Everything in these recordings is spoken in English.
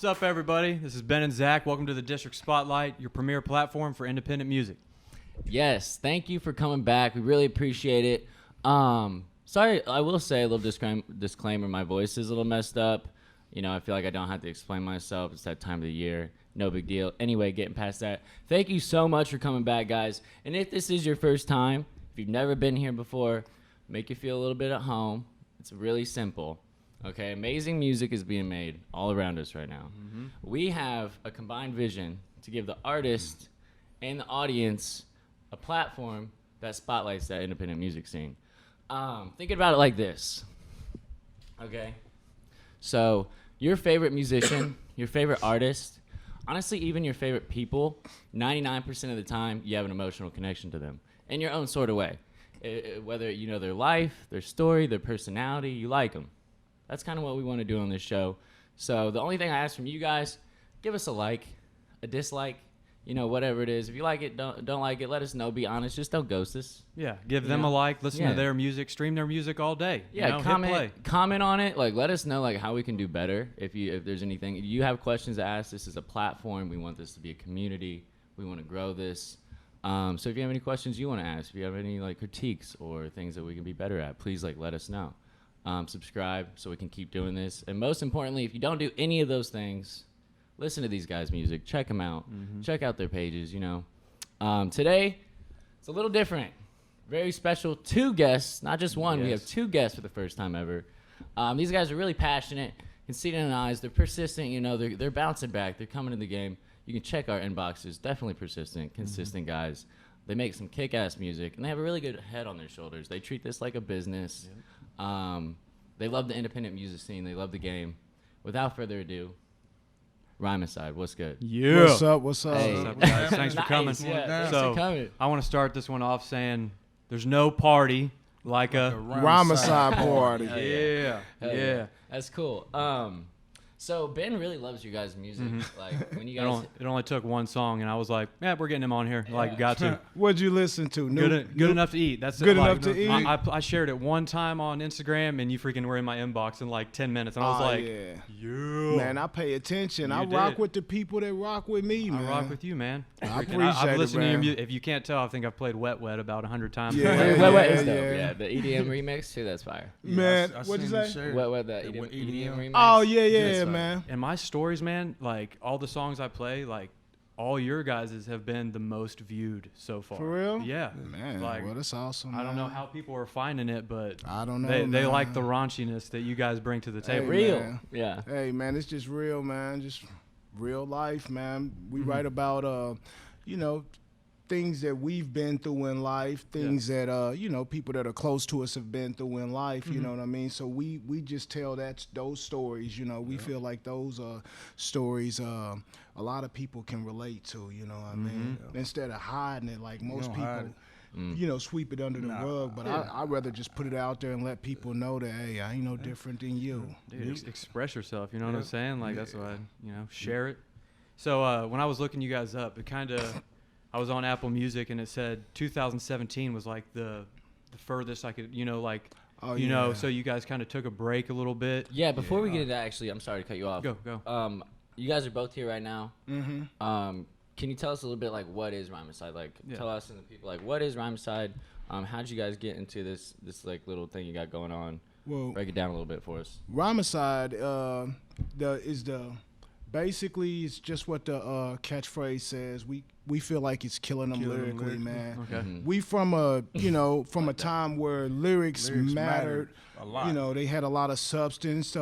What's up, everybody? This is Ben and Zach. Welcome to the District Spotlight, your premier platform for independent music. Yes, thank you for coming back. We really appreciate it. Sorry, I will say a little disclaimer. My voice is a little messed up. You know, I feel like I don't have to explain myself. It's that time of the year. No big deal. Anyway, getting past that. Thank you so much for coming back, guys. And if this is your first time, if you've never been here before, make you feel a little bit at home. It's really simple. Okay, amazing music is being made all around us right now. Mm-hmm. We have a combined vision to give the artist and the audience a platform that spotlights that independent music scene. Think about it like this. Okay, so your favorite musician, your favorite artist, honestly, even your favorite people, 99% of the time, you have an emotional connection to them in your own sort of way. Whether you know their life, their story, their personality, you like them. That's kind of what we want to do on this show. So the only thing I ask from you guys, give us a like, a dislike, you know, whatever it is. If you like it, don't like it, let us know. Be honest. Just don't ghost us. Yeah, give them a like, listen to their music, stream their music all day. Yeah, hit play. Comment on it. Like, let us know like how we can do better. If there's anything, if you have questions to ask, this is a platform. We want this to be a community. We want to grow this. So if you have any questions you want to ask, if you have any like critiques or things that we can be better at, please like let us know. Subscribe so we can keep doing this. And most importantly, if you don't do any of those things, listen to these guys' music. Check them out. Mm-hmm. Check out their pages, you know. Today, it's a little different. Very special. 2 guests, not just one. Yes. We have 2 guests for the first time ever. These guys are really passionate. You can see it in their eyes. They're persistent. You know, they're bouncing back. They're coming to the game. You can check our inboxes. Definitely persistent, consistent guys. They make some kick-ass music, and they have a really good head on their shoulders. They treat this like a business. Yep. They love the independent music scene. They love the game. Without further ado, Rhymacide, what's good? Yeah. What's up? What's up? Hey. What's up, guys? Thanks for coming. Yeah, thanks so for coming. I want to start this one off saying there's no party like a Rhymacide party. Yeah. That's cool. So Ben really loves you guys' music. Like when you guys, it only took one song, and I was like, "Yeah, we're getting him on here." Like, got to. What'd you listen to? Good enough to eat. That's good it. enough to eat. I shared it one time on Instagram, and you freaking were in my inbox in like 10 minutes, and I was like, "Yeah, man, I pay attention. I rock with the people that rock with me, man. I rock with you, man. I appreciate it, I've listened to your man. music. If you can't tell, I think I've played Wet Wet about 100 times. Wet is dope. Yeah, the EDM remix too. That's fire. Man, what'd you say? Wet, the EDM remix. Oh yeah, man. And my stories, man, like all the songs I play, like all your guys' have been the most viewed so far. For real? Yeah. Man, like, well, that's awesome. I don't know how people are finding it, but I don't know. They like the raunchiness that you guys bring to the table. Real. Man. Yeah. Hey, man, it's just real, man. Just real life, man. We write about, you know, things that we've been through in life, things that you know, people that are close to us have been through in life, you know what I mean? So we just tell those stories, you know. We feel like those are stories a lot of people can relate to, you know what I mean? Instead of hiding it like most people, you know, sweep it under the rug, but I'd rather just put it out there and let people know that, hey, I ain't no different than you. Dude, express yourself, you know what I'm saying? Like that's what share it. So when I was looking you guys up, it kind of I was on Apple Music, and it said 2017 was like the furthest I could, you know, like, you know, so you guys kind of took a break a little bit. Yeah, before we get into that, actually, I'm sorry to cut you off. Go. You guys are both here right now. Can you tell us a little bit, like, what is Rhymacide? Like, tell us and the people, like, what is Rhymacide? How'd you guys get into this like, little thing you got going on? Well, break it down a little bit for us. Rhymacide basically, it's just what the catchphrase says. We feel like it's killing them lyrically, man. Okay. We from a time where lyrics mattered a lot. You know, they had a lot of substance.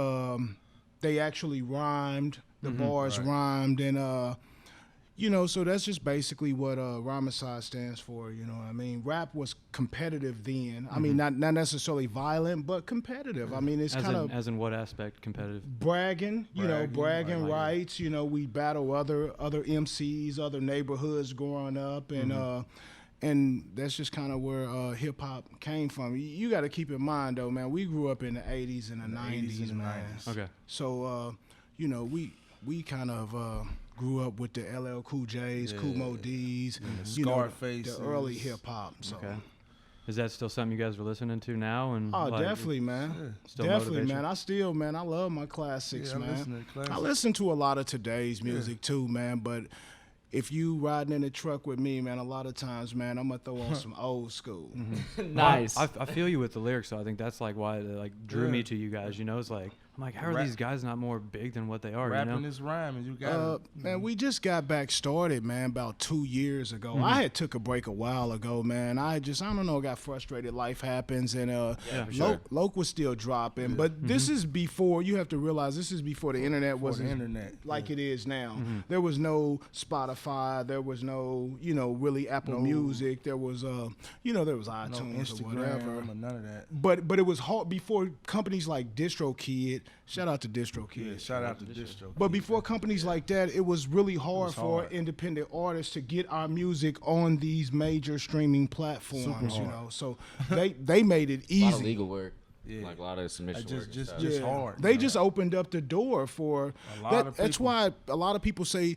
They actually rhymed. The bars rhymed, and you know, so that's just basically what Rhymacide stands for. You know what I mean? Rap was competitive then. I mean, not necessarily violent, but competitive. I mean, it's kind of as in what aspect competitive? Bragging rights. You know, we battle other MCs, other neighborhoods growing up, and that's just kind of where hip hop came from. You got to keep in mind though, man. We grew up in the '80s and the '90s, man. Okay. So you know, we kind of grew up with the LL Cool J's, Kool Moe D's, Scarface, the early hip hop. So. Okay. Is that still something you guys are listening to now? And Oh, like, definitely, man. still Definitely, motivation? man. I love my classics, Yeah, I man. listen to classics. I listen to a lot of today's music too, man. But if you riding in the truck with me, man, a lot of times, man, I'm gonna throw on some old school. Nice. I feel you with the lyrics, so I think that's like why it like drew me to you guys. You know, it's like I'm like, how are these guys not more big than what they are? Rapping You know? this rhyme, and you got Man, we just got back started, man, about 2 years ago. I had took a break a while ago, man. I don't know, got frustrated. Life happens, and for sure. Loc was still dropping. But this is before, you have to realize, this is before the internet the wasn't internet. like it is now. There was no Spotify. There was no, really Apple Music. There was, there was No iTunes or whatever. Instagram or none of that. But it was hard before companies like DistroKid. Shout out to DistroKid. Yeah, shout out to Distro. But before companies like that, it was really hard for hard. independent artists to get our music on these major streaming platforms. Super You hard. know, so they made it A lot of easy. legal work. Yeah. Like a lot of submission work. and just stuff. just hard. They just opened up the door for A lot that. of That's people. why a lot of people say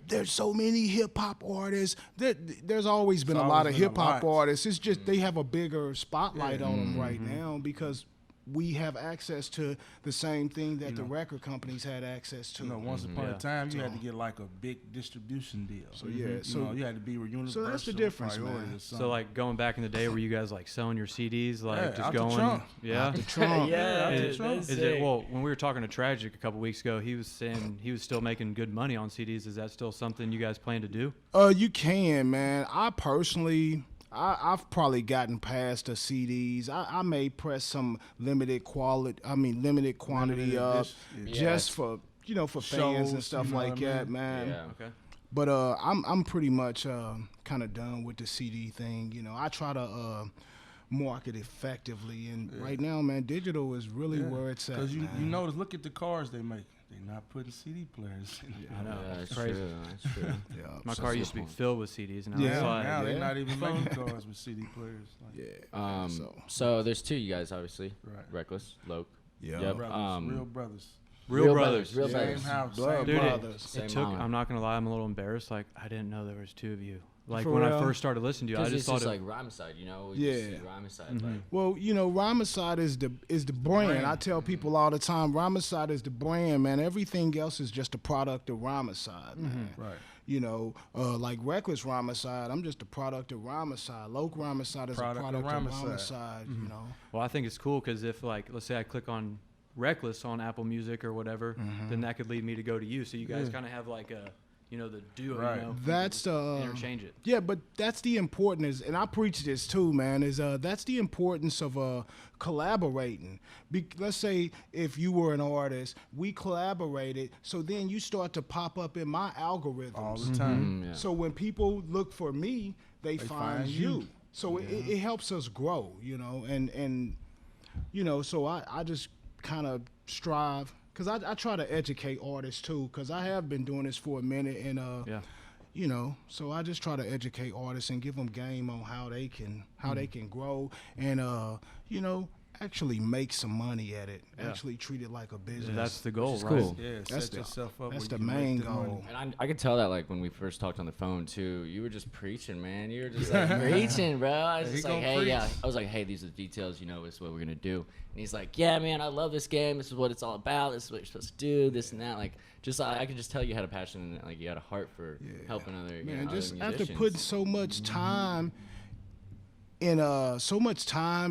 there's so many hip hop artists. There's always been a lot of always been a hip hop lot. artists. It's just they have a bigger spotlight on them right now because we have access to the same thing that the record companies had access to. Once upon Yeah. a time, you had to get like a big distribution deal. So yeah, so you had to be universal. that's the difference, man. priority or So something. like going back in the day, were you guys like selling your CDs, like Yeah, just out the going? trunk. Yeah. Trump. yeah, Is, that's is sick. it well? When we were talking to Tragic a couple weeks ago, he was saying he was still making good money on CDs. Is that still something you guys plan to do? You can, man. I personally, I've probably gotten past the CDs. I may press some limited quantity Limited up edition, just for for fans and Shows, stuff you know like what I that, mean? man. Yeah. Okay. But I'm pretty much kind of done with the CD thing. You know, I try to market effectively, and right now, man, digital is really where it's at. Because you man. notice, look at the cars they make. They're not putting CD players in. I know. Yeah, it's that's crazy. true. That's true. Yeah. My So car it's used to be good point. filled with CDs, and Yeah. it's like, Now they're yeah. not even making cars with CD players. Like, Yeah. So there's two you guys, obviously. Right. Reckless, Loc. Yeah. Yep. brothers, real brothers. Real brothers. Real Same brothers. house, Blood same Dude, brothers. Same it took. mama. I'm not gonna lie. I'm a little embarrassed. Like I didn't know there was two of you. Like For when I real? first started listening to you, I Because just it's thought just it. like Rhymacide, you know? We Yeah. just see Rhymacide. Like, Well, Rhymacide is the brand. I tell people all the time, Rhymacide is the brand, man. Everything else is just a product of Rhymacide, man. Right. Like Reckless Rhymacide, I'm just a product of Rhymacide. Loc Rhymacide is Product a of product of Rhymacide. Rhymacide, Well, I think it's cool because if like let's say I click on Reckless on Apple Music or whatever, then that could lead me to go to you. So you guys kind of have like a the duo. Right. You know, That's interchange it. Yeah, but that's the importance, and I preach this too, man. Is that's the importance of collaborating. Let's say if you were an artist, we collaborated, so then you start to pop up in my algorithms. All the time. yeah. So when people look for me, they find find you. you. So it helps us grow, and so I just kind of strive. Because I try to educate artists too, because I have been doing this for a minute, and Yeah. so I just try to educate artists and give them game on how they can grow and actually make some money at it. Yeah. Actually treat it like a business. That's the goal, is right? cool. Yeah, That's set the- yourself up. that's where the you can main make the money. goal. And I could tell that like when we first talked on the phone too, you were just preaching, man. You were just like preaching, bro. I was He just like, gonna hey, preach. yeah. I was like, hey, these are the details. This is what we're gonna do. And he's like, yeah, man, I love this game. This is what it's all about. This is what you're supposed to do. This and that. Like, just I could just tell you had a passion and like you had a heart for helping other Man, other just after musicians. putting so much time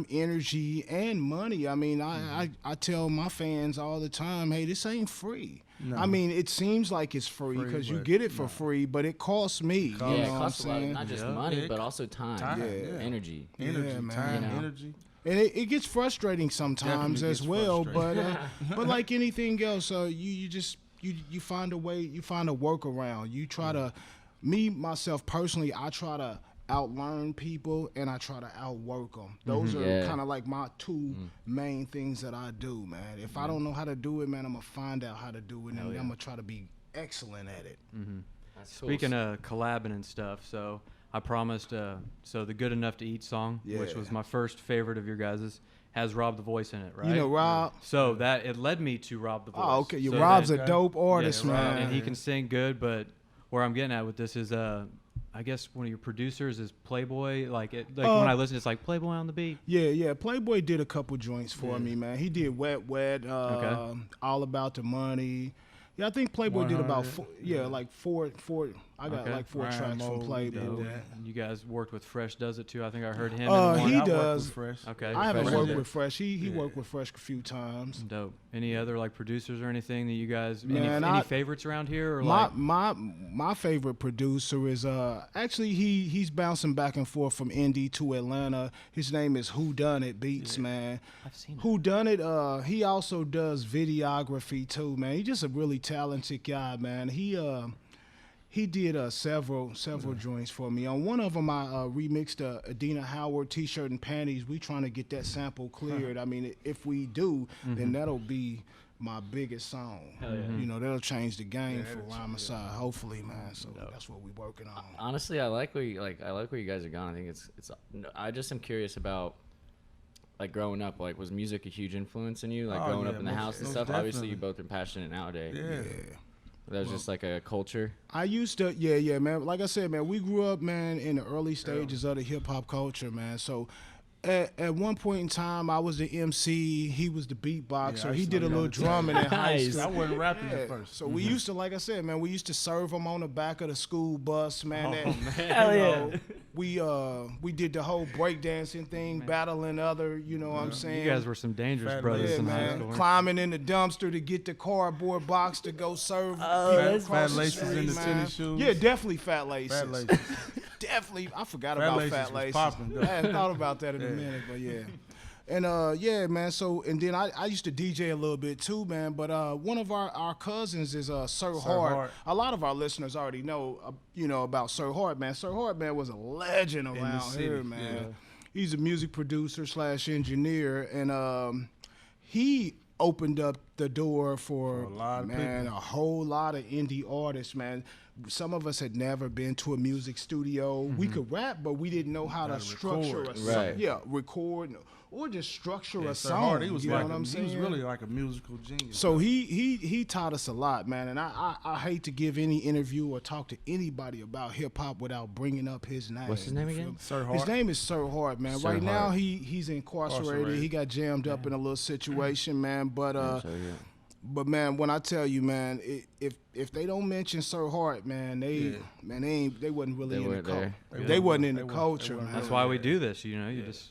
energy, and money. I mean, I tell my fans all the time, hey, this ain't free. I mean, it seems like it's free Free, because you but get it for free, but it costs me. Yeah, you know it what I'm costs a lot, saying? not just Yeah. money, Yeah, but also time, time, energy. Energy, Yeah, man. time, You know? energy. And it gets frustrating sometimes Definitely as gets well, frustrating. but like anything else, you find a way, you find a workaround. You try to, me myself personally, I try to outlearn people and I try to outwork them. Those are Yeah. kind of like my two main things that I do, man. If I don't know how to do it, man, I'm gonna find out how to do it, and I'm gonna try to be excellent at it. That's cool. Speaking of collabing and stuff, so I promised, so the Good Enough to Eat song, which Yeah. was my first favorite of your guys's, has Rob the Voice in it, right? You know, Rob. So that it led me to Rob the Voice. Oh, okay. So Rob's that- a dope artist, yeah, Rob, man. and he can sing good. But where I'm getting at with this is, I guess one of your producers is Playboy. Like when I listen, it's like Playboy on the beat. Yeah. Playboy did a couple joints for me, man. He did Wet, All About the Money. Yeah, I think Playboy did about four. I got like four tracks from Playboy. You guys worked with Fresh Does It too. I think I heard him. In one. He does. Okay. I haven't worked with Fresh. He worked with Fresh a few times. Dope. Any other like producers or anything that you guys? Man, any favorites around here? Or my favorite producer is actually he's bouncing back and forth from Indy to Atlanta. His name is Who Done It Beats, man. I've seen Who Done It. He also does videography too, man. He's just a really talented guy, man. He did several joints for me. On one of them, I remixed a Adina Howard T-shirt and panties. We trying to get that sample cleared. I mean, if we do, then that'll be my biggest song. Hell yeah. You know, that'll change the game for Rhymacide, hopefully, man. So that's what we working on. Honestly, I like where you guys are going. I think it's. I just am curious about. Like growing up, like was music a huge influence in you? Like growing up in the house and stuff. Definitely. Obviously, you both are passionate nowadays. Yeah. That was just like a culture. I used to, man. Like I said, man, we grew up, man, in the early stages of the hip hop culture, man. So at one point in time, I was the MC. He was the beatboxer. Yeah, he did a little drumming in high school. I wasn't rapping at first. So we used to, like I said, man, we used to serve them on the back of the school bus, man. Hell yeah. We did the whole breakdancing thing, battling other, you know what I'm saying? You guys were some dangerous brothers in high school. Climbing in the dumpster to get the cardboard box to go serve people that's across fat the laces street, in the man. tennis shoes. Yeah, definitely fat laces. Fat laces. Definitely, I forgot Fat about laces fat was laces. popping, though. I hadn't thought about that in a minute, but yeah. And man. So and then I used to DJ a little bit too, man. But one of our cousins is Sir Hart. A lot of our listeners already know, about Sir Hart, man. Sir Hart, man, was a legend around here, man. Yeah. He's a music producer / engineer, and he opened up the door for a whole lot of indie artists, man. Some of us had never been to a music studio. We could rap, but we didn't know how to structure a song. Right. Yeah, record or just structure a Sir song. Hart, he was you know what I'm he saying? was really like a musical genius. So he taught us a lot, man. And I hate to give any interview or talk to anybody about hip hop without bringing up his name. What's his name again? Sir Hart. His name is Sir Hart, man. Sir right now Hart. he's incarcerated. He got jammed up in a little situation, man. But man, when I tell you, man, if they don't mention Sir Hart, man, they wasn't really in the culture. They wasn't in the culture, man. That's why we do this, you just.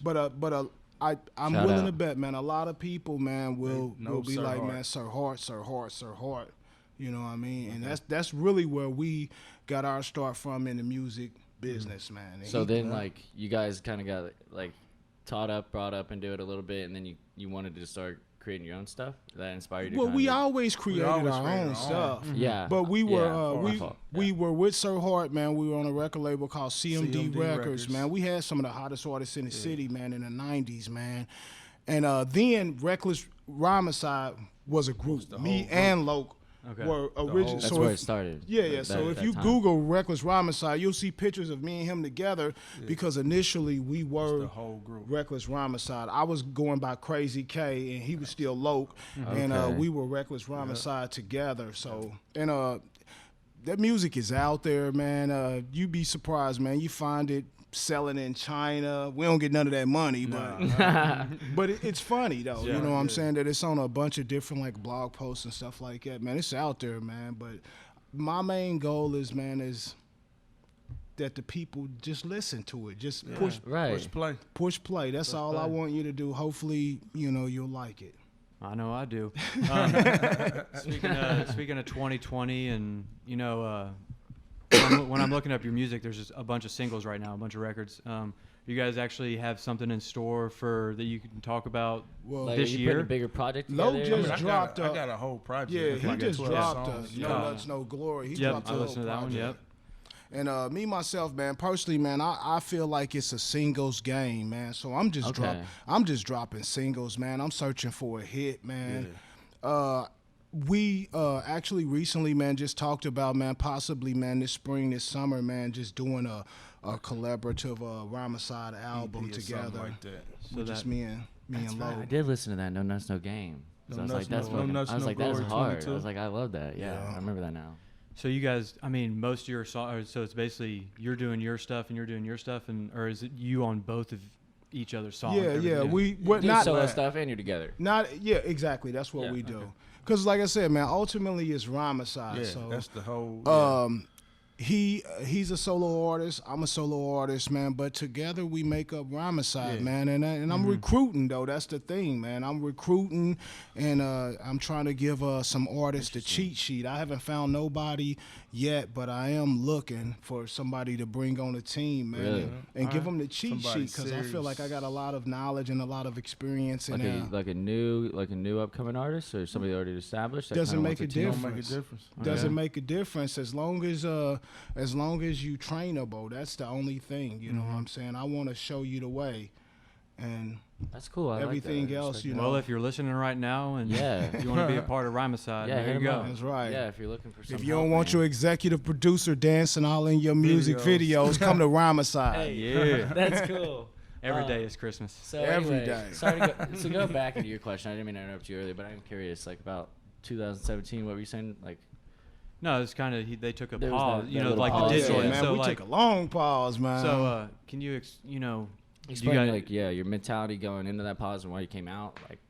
I'm Shout willing out. to bet, man, a lot of people, man, will be Sir like, Hart. man, Sir Hart, Sir Hart, Sir Hart. You know what I mean? And that's really where we got our start from in the music business, man. And So then, like, you guys kind of got like brought up into it a little bit, and then you wanted to start creating your own stuff. That inspired you. Well, we always created our own stuff. Yeah. But we were we were with Sir Hart, man. We were on a record label called CMD, CMD Records, Records. man. We had some of the hottest artists in the city, man, in the 90s, man. And then Reckless Rhymacide was a group. Me and Loc were original. That's where it started. Yeah. So if you Google Reckless Rhymacide, you'll see pictures of me and him together because initially we were the whole group. Reckless Rhymacide. I was going by Crazy K and he was still Loc, and we were Reckless Rhymacide together. So and that music is out there, man. You'd be surprised, man. You find it selling in China. We don't get none of that money, but it's funny though. You know what I'm saying? That it's on a bunch of different like blog posts and stuff like that, man. It's out there, man. But my main goal is that the people just listen to it. Just push play. That's all I want you to do. Hopefully, you'll like it. I know I do. Speaking of 2020 and, when I'm looking up your music, there's just a bunch of singles right now, a bunch of records. You guys actually have something in store that you can talk about this year? Putting a bigger project Loc together? just dropped. I got a whole project. Yeah, he just dropped songs. No Nuts, No Glory. He dropped I listened to that one. Yep. And me myself, man, personally, man, I feel like it's a singles game, man. So I'm just dropping singles, man. I'm searching for a hit, man. We actually recently, man, just talked about, man, possibly, man, this spring, this summer, man, just doing a collaborative Rhymacide album together. Like that. So just me and Loc. I did listen to that. No Nuts, No Game. So I was like, that's hard. I was like, I love that. Yeah, I remember that now. So you guys, I mean, most of your songs, so it's basically you're doing your stuff and you're doing your stuff, and or is it you on both of each other's songs? Yeah. We're You do not solo stuff and you're together. exactly. That's what Yeah, we do. okay. Because like I said, man, ultimately it's Rhymacide. Yeah, So that's the whole. he's a solo artist. I'm a solo artist, man. But together we make up Rhymacide, man. And I'm recruiting though. That's the thing, man. I'm recruiting, and I'm trying to give some artists the cheat sheet. I haven't found nobody yet, but I am looking for somebody to bring on the team, man, Really? and give them the cheat Somebody sheet because I feel like I got a lot of knowledge and a lot of experience. Like And a new upcoming artist or somebody already established. That Doesn't kinda make wants a team? difference. Don't make a difference. doesn't make a difference as long as you trainable. That's the only thing, you know what I'm saying? I want to show you the way, and That's cool. I everything like that. else, you know. Well, if you're listening right now and Yeah. you want to be a part of Rhymacide, Yeah, there hit you 'em go. up. That's right. Yeah, if you're looking for some If you don't help, want man. your executive producer dancing all in your music videos, come to Rhymacide. Yeah. That's cool. Every day is Christmas. So Every anyway, day. Sorry to go, so go back into your question. I didn't mean to interrupt you earlier, but I'm curious, like about 2017. What were you saying? Like, No, it's kind of they took a There was pause, that you know, little like pause. the Yeah, digital. Yeah. man, So we like, took a long pause, man. so can you, you know, explain guys- like your mentality going into that pause and why you came out. Like,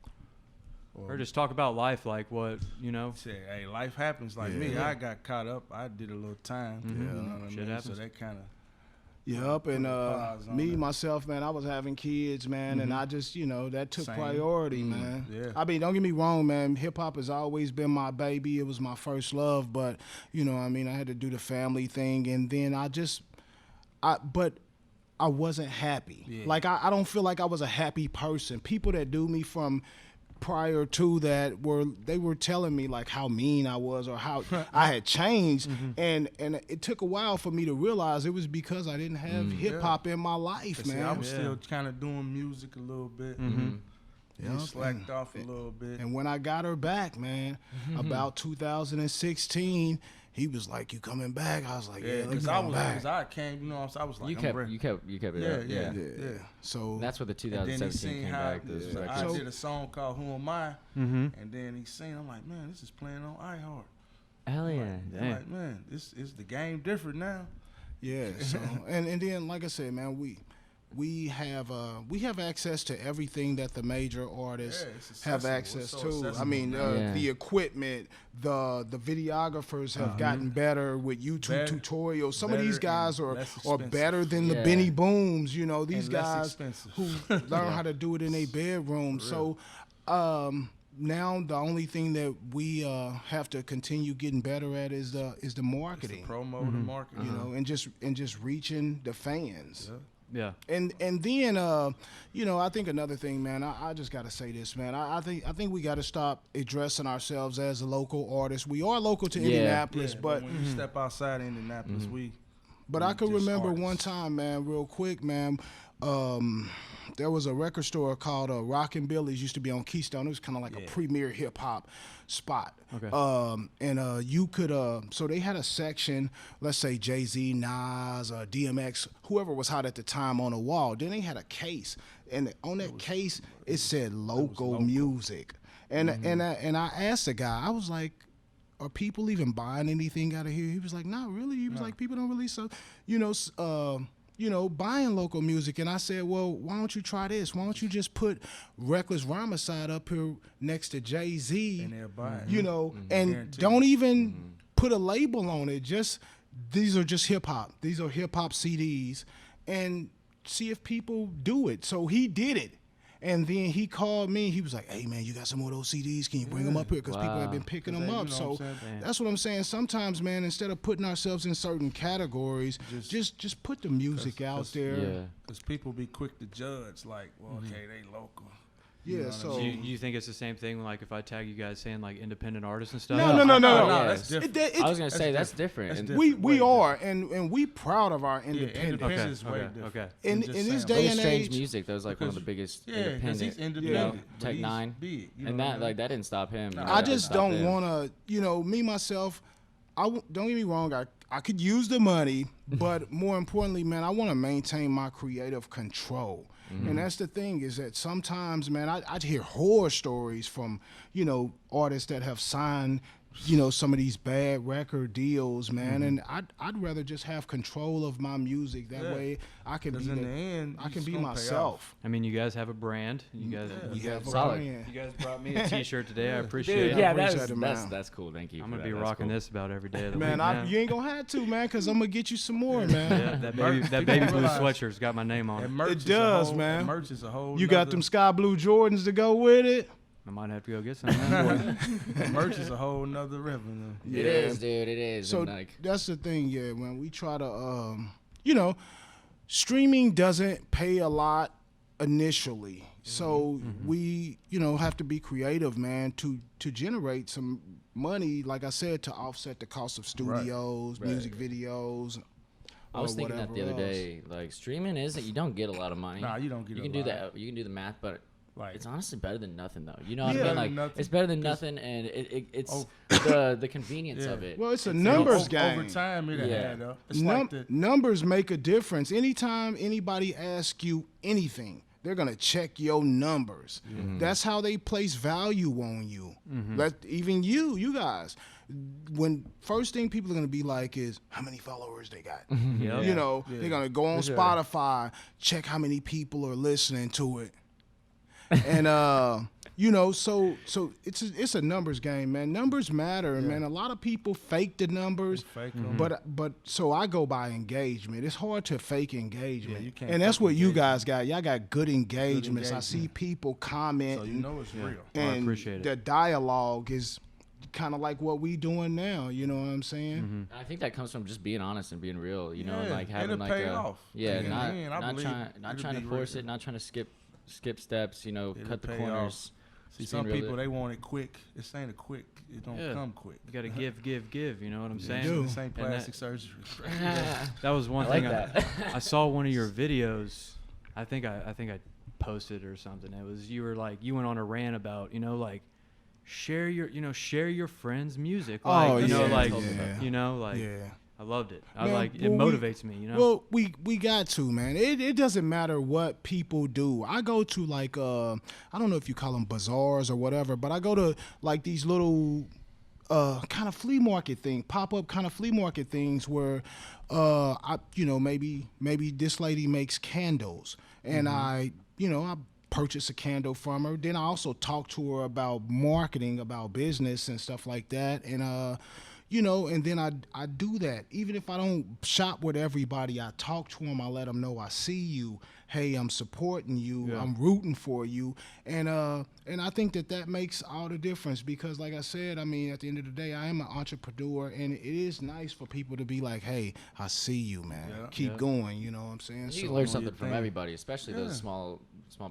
or just talk about life, like what you know. Say, hey, life happens. Like me, I got caught up. I did a little time. You know what I Shit mean? happens. So that kind of. Yep, and pause on me that. myself, man, I was having kids, man, and I just, that took Same. priority, man. Yeah. I mean, don't get me wrong, man. Hip hop has always been my baby. It was my first love, but I had to do the family thing, and then but I wasn't happy. Yeah. Like I don't feel like I was a happy person. People that knew me from prior to that they were telling me like how mean I was or how I had changed, and it took a while for me to realize it was because I didn't have hip hop in my life, But see, man. I was still kind of doing music a little bit. Yep, Slacked off a little bit. And when I got her back, man, about 2016, he was like, "You coming back?" I was like, "Yeah, because I came, I was like, you I'm kept ready. you kept it up. Yeah. So That's what the And then he 2017 seen came how back. This was like, I So- did a song called "Who Am I," and then he seen. I'm like, man, this is playing on iHeart. hell yeah. I'm like, man, this is the game different now. yeah, so and then like I said, man, we have access to everything that the major artists Yeah, it's have accessible. access It's so to. I accessible mean, now. Yeah. the equipment, the videographers have gotten better with YouTube Better- tutorials. Some of these better guys and are less are expensive. better than the Yeah. Benny Booms. These And less guys expensive. who learn how to do it in their bedroom. So now the only thing that we have to continue getting better at is the marketing. Promo the market. And just reaching the fans. Yeah. And then I think another thing, man, I just gotta say this, man. I think we gotta stop addressing ourselves as a local artist. We are local to Indianapolis, Yeah, but when you step outside Indianapolis, but we I can just remember artists. one time, man, real quick, man. There was a record store called Rock and Billy's, used to be on Keystone. It was kind of like a premier hip hop spot. Okay. And you could, so they had a section, let's say Jay-Z, Nas, DMX, whoever was hot at the time on the wall. Then they had a case, and on that case it said local music. And I asked the guy, I was like, are people even buying anything out of here? He was like, not really. He was like, people don't really, buying local music. And I said, well, why don't you try this? Why don't you just put Reckless Rhymacide up here next to Jay-Z, and they'll buy it. and Guaranteed. don't even put a label on it. Just, these are just hip hop. These are hip hop CDs, and see if people do it. So he did it. And then he called me. He was like, "Hey man, you got some more of those CDs? Can you bring them up here? Because people have been picking them up." So that's what I'm saying. Sometimes, man, instead of putting ourselves in certain categories, just put the music out there. Yeah. Because people be quick to judge, like, well, okay, they local. Yeah. know what I So Do you think it's the same thing? Like if I tag you guys saying like independent artists and stuff? no. Yeah. That's different. I was gonna say that's different. That's And different. we Way are, and we proud of our independence. independent. Is way Okay. different. Okay. In Just this saying. day Very and strange age, music. That was like one of the biggest Yeah, because independent. he's independent. but Tech he's Nine. big, you know And what I that mean? like that didn't stop him. No, That I didn't just stop don't him. want to, me myself. Don't get me wrong. I could use the money, but more importantly, man, I want to maintain my creative control. And that's the thing, is that sometimes, man, I hear horror stories from, artists that have signed you know, some of these bad record deals, man. Mm-hmm. And I'd rather just have control of my music. That way I can be in the end, I can it's be gonna pay myself. off. I mean, you guys have a brand. You guys, We have a Solid. brand. you guys brought me a T-shirt today. I appreciate Dude, it. yeah, appreciate it, man. that's cool. Thank you. I'm for gonna be that. That's rocking cool. this about every day of the Man, week. now. you ain't gonna have to, man, because I'm gonna get you some more, man. Yeah, that baby blue realize- sweatshirt's got my name on And it. merch It is does, man. Merch is a whole. You got them sky blue Jordans to go with it. I might have to go get some. Man. merch is a whole nother revenue. It is, dude. It is. So And, like, that's the thing, yeah. When we try to, you know, streaming doesn't pay a lot initially, so we, you know, have to be creative, man, to generate some money. Like I said, to offset the cost of studios, music videos. I was thinking that the other whatever else. day. Like streaming isn't. You don't get a lot of money. Nah, you don't get You a can do lot. that. You can do the math, but Like, it's honestly better than nothing, though. You know what Yeah. I mean? Better Like than nothing. it's better than nothing, and it's Oh. the convenience of it. Well, it's a It's- numbers over game. time, it Yeah. add up. It's like the Numbers make a difference. Anytime anybody asks you anything, they're gonna check your numbers. That's how they place value on you. Even you guys. When first thing people are gonna be like is how many followers they got. Yep. You know, they're gonna go on sure. Spotify, check how many people are listening to it. And you know, so it's a numbers game, man. Numbers matter, man. A lot of people fake the numbers, fake 'em. but so I go by engagement. It's hard to fake engagement, you can't and that's fake what you engagement. guys got. Y'all got good engagements. I see people comment, so you know it's real. Well, I and appreciate it. the dialogue is kind of like what we doing now. You know what I'm saying? And I think that comes from just being honest and being real. You know, Yeah, like having it'll like pay a off. yeah, In the end, I not believe not it'll trying to be force real. it, not trying to skip steps. You know, It'll cut the pay corners. See, just some being real. people they want it quick. This ain't a quick. It don't Yeah. come quick. You got to give. You know what I'm saying? do. This ain't And plastic surgery. That was one I thing like that. I saw one of your videos. I think I posted or something. It was you were like you went on a rant about like share your friends' music. Like, Oh, you know, yeah, like yeah. you know, like Yeah. I loved it. I Man, like it well, motivates me. You know. Well, we got to, man. It doesn't matter what people do. I go to like I don't know if you call them bazaars or whatever, but I go to like these little kind of flea market thing, pop up kind of flea market things where maybe this lady makes candles and I purchase a candle from her. Then I also talk to her about marketing, about business and stuff like that. And and then I do that. Even if I don't shop with everybody, I talk to them. I let them know I see you. Hey, I'm supporting you. Yeah. I'm rooting for you. And I think that makes all the difference because, like I said, I mean, at the end of the day, I am an entrepreneur, and it is nice for people to be like, hey, I see you, man. Yeah. Keep Yeah. going. You know what I'm saying? You can learn something from everybody, especially those small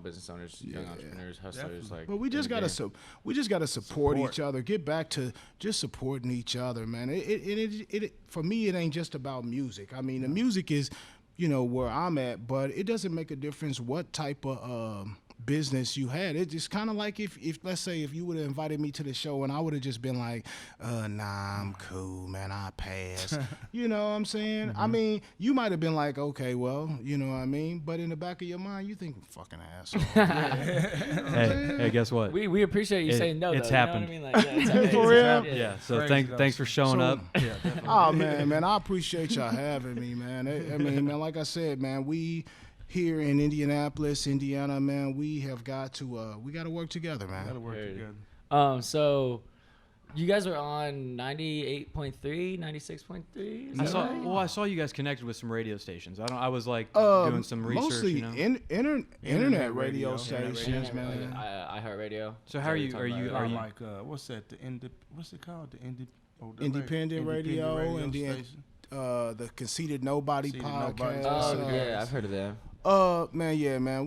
business owners, young entrepreneurs, hustlers. Like, But we just in the gotta game. we just gotta support each other. Get back to just supporting each other, man. It for me, it ain't just about music. I mean, the music is, where I'm at, but it doesn't make a difference what type of business you had. It's just kind of like if let's say if you would have invited me to the show and I would have just been like, nah, I'm cool, man, I pass. You know what I'm saying? I mean, you might have been like, okay, well, you know what I mean? But in the back of your mind, you think, fucking asshole. hey, guess what? We appreciate you saying no. it's though, happened. You know what I mean? Like, yeah, it's okay. For real? Yeah. So Crazy, though. thanks for showing So- up. Yeah. Definitely. Oh man, I appreciate y'all having me, man. I mean, man, like I said, man, we here in Indianapolis, Indiana, man, we have got to work together, Gotta man. work Heard. together. So you guys are on 98.3, 96.3. I saw you guys connected with some radio stations. I was like doing some research. Mostly You know. internet radio radio. stations, man. iHeartRadio. So how are you? Are you? Are you? Like what's that? What's it called? Independent radio, and then station. the Conceited Nobody Conceited Nobody. podcast. Oh yeah, I've heard of them. Man.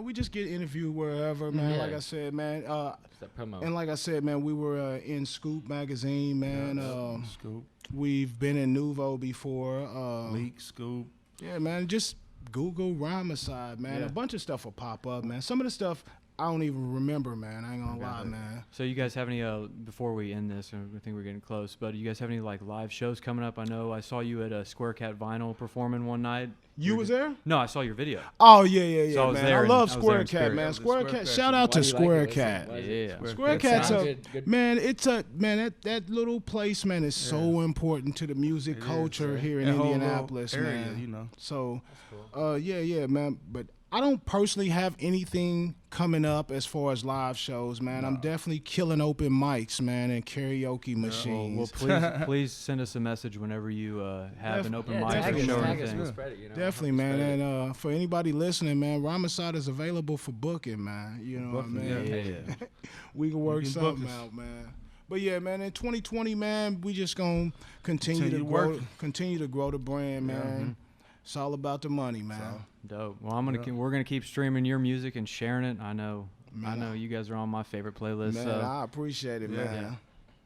We just get interviewed wherever, man. Yeah. Like I said, man. It's that promo. And like I said, man, we were in Scoop magazine, man. Scoop, We've been in Nouveau before. Leak, Scoop. Yeah, man. Just Google Rhymacide, man. Yeah. A bunch of stuff will pop up, man. Some of the stuff I don't even remember, man. I ain't gonna lie, man. So you guys have any? Before we end this, I think we're getting close. But you guys have any like live shows coming up? I know I saw you at Square Cat Vinyl performing one night. You was there? No, I saw your video. Oh yeah, So I was man. there I in- love I was there Square in Cat, spirit. man. Yeah, Square the Cat. Square Shout Cat. out to Why do you like Square it? Cat. Why is it- Yeah. Square Cat Cat's sound a good? man. It's a man. That little place, man, is so important to the music It is, culture man. here in That whole little Indianapolis, area, man. you know. So, yeah, man. But I don't personally have anything coming up as far as live shows, man. I'm definitely killing open mics, man, and karaoke machines. Well, please send us a message whenever you have an open mic tag or us, show or tag us, anything. we'll spread it, you know, Definitely, help man. spread it. And for anybody listening, man, Rhymacide is available for booking, man. You know what I mean? Yeah. We can work can something book us. out, man. But yeah, man, in 2020, man, we just gonna continue to grow, working. continue to grow the brand, man. It's all about the money, man. Dope. Well, we're gonna keep streaming your music and sharing it. I know you guys are on my favorite playlist. Man, so I appreciate it, man.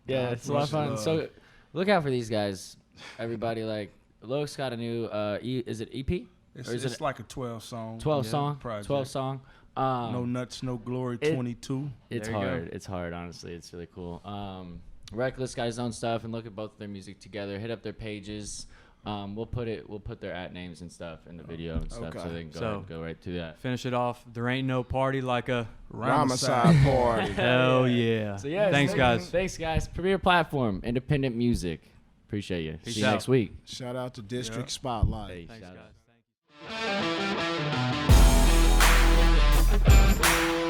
Yeah, it's a lot of fun. love. So look out for these guys, everybody. Like Loc's got a new is it EP? It's, Or is it's it like a 12 song. 12 song? project. 12 song. No Nuts, No Glory, it- 22. It's There you go. hard. It's hard, honestly. It's really cool. Reckless got his own stuff, and look at both of their music together. Hit up their pages. We'll put their @ names and stuff in the video and stuff, so Okay. they can go, So- ahead and go right to that. finish it off. There ain't no party like a Rhymacide party. hell yeah. So yeah, Thanks guys. Thanks guys. Premier platform, independent music. Appreciate you. Peace See you out. next week. Shout out to District Spotlight. Hey, Thanks shout out. guys. Thank you.